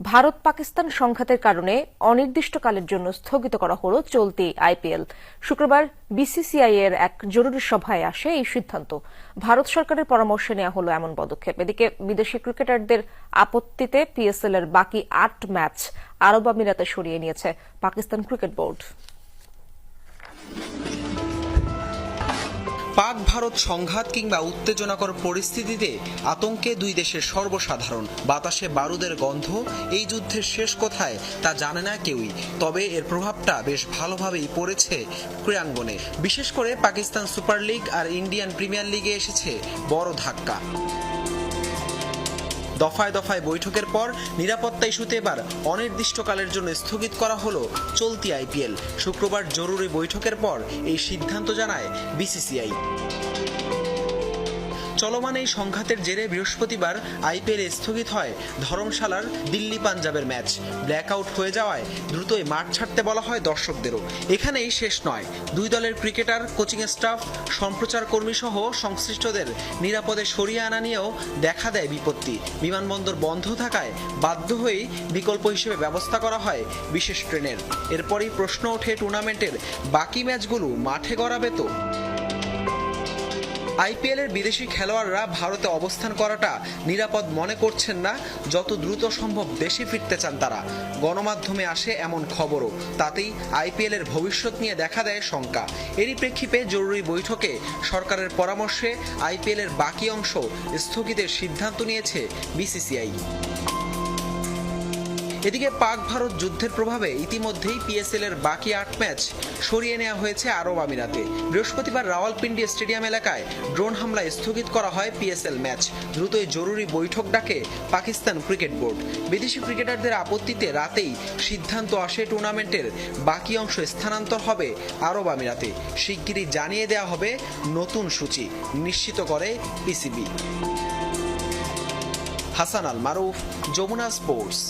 ভারত পাকিস্তান সংঘাতের কারণে অনির্দিষ্টকালের জন্য স্থগিত করা হল চলতি আইপিএল। শুক্রবার বিসিসিআই এর এক জরুরি সভায় আসে এই সিদ্ধান্ত। ভারত সরকারের পরামর্শে নেওয়া হলো এমন পদক্ষেপ। এদিকে বিদেশি ক্রিকেটারদের আপত্তিতে পিএসএল এর বাকি ৮ ম্যাচ আরব আমিরাতে সরিয়ে নিয়েছে পাকিস্তান ক্রিকেট বোর্ড। পাক ভারত সংঘাত কিংবা উত্তেজনাকর পরিস্থিতিতে আতঙ্কে দুই দেশের সর্বসাধারণ। বাতাসে বারুদের গন্ধ। এই যুদ্ধের শেষ কোথায় তা জানে না কেউই, তবে এর প্রভাবটা বেশ ভালোভাবেই পড়েছে ক্রীড়াঙ্গনে। বিশেষ করে পাকিস্তান সুপার লিগ আর ইন্ডিয়ান প্রিমিয়ার লিগে এসেছে বড় ধাক্কা। দফায় দফায় বৈঠকের পর নিরাপত্তা ইস্যুতে এবার অনির্দিষ্টকালের জন্য স্থগিত করা হলো চলতি আইপিএল। শুক্রবার জরুরি বৈঠকের পর এই সিদ্ধান্ত জানায় বিসিসিআই। চলমান এই সংঘাতের জেরে বৃহস্পতিবার আইপিএল স্থগিত হয় ধর্মশালার দিল্লি পাঞ্জাবের ম্যাচ। ব্ল্যাকআউট হয়ে যাওয়ায় দ্রুতই মাঠ ছাড়তে বলা হয় দর্শকদেরও। এখানেই শেষ নয়, দুই দলের ক্রিকেটার, কোচিং স্টাফ, সম্প্রচার কর্মী সহ সংশ্লিষ্টদের নিরাপদে সরিয়ে আনা নিয়েও দেখা দেয় বিপত্তি। বিমানবন্দর বন্ধ থাকায় বাধ্য হয়েই বিকল্প হিসেবে ব্যবস্থা করা হয় বিশেষ ট্রেনের। এরপরই প্রশ্ন ওঠে, টুর্নামেন্টের বাকি ম্যাচগুলো মাঠে গড়াবে তো? আইপিএল এর বিদেশি খেলোয়াড়রা ভারতে অবস্থান করাটা নিরাপদ মনে করছেন না। যত দ্রুত সম্ভব দেশে ফিরতে চান তারা। গণমাধ্যমে আসে এমন খবরও, তাতেই আইপিএল এর ভবিষ্যৎ নিয়ে দেখা দেয় শঙ্কা। এরই প্রেক্ষিতে জরুরি বৈঠকে সরকারের পরামর্শে আইপিএল এর বাকি অংশ স্থগিতের সিদ্ধান্ত নিয়েছে বিসিসিআই। এদিকে পাক ভারত যুদ্ধের প্রভাবে ইতিমধ্যেই পিএসএল এর বাকি ৮ ম্যাচ সরিয়ে নেওয়া হয়েছে আরব আমিরাতে। বৃহস্পতিবার রাওয়ালপিন্ডি স্টেডিয়াম এলাকায় ড্রোন হামলায় স্থগিত করা হয় পিএসএল ম্যাচ। দ্রুতই জরুরি বৈঠক ডাকে পাকিস্তান ক্রিকেট বোর্ড। বিদেশি ক্রিকেটারদের আপত্তিতে রাতেই সিদ্ধান্ত আসে টুর্নামেন্টের বাকি অংশ স্থানান্তর হবে আরব আমিরাতে। শিগগিরই জানিয়ে দেওয়া হবে নতুন সূচি, নিশ্চিত করে পিসিবি। হাসান আল মারুফ, যমুনা স্পোর্টস।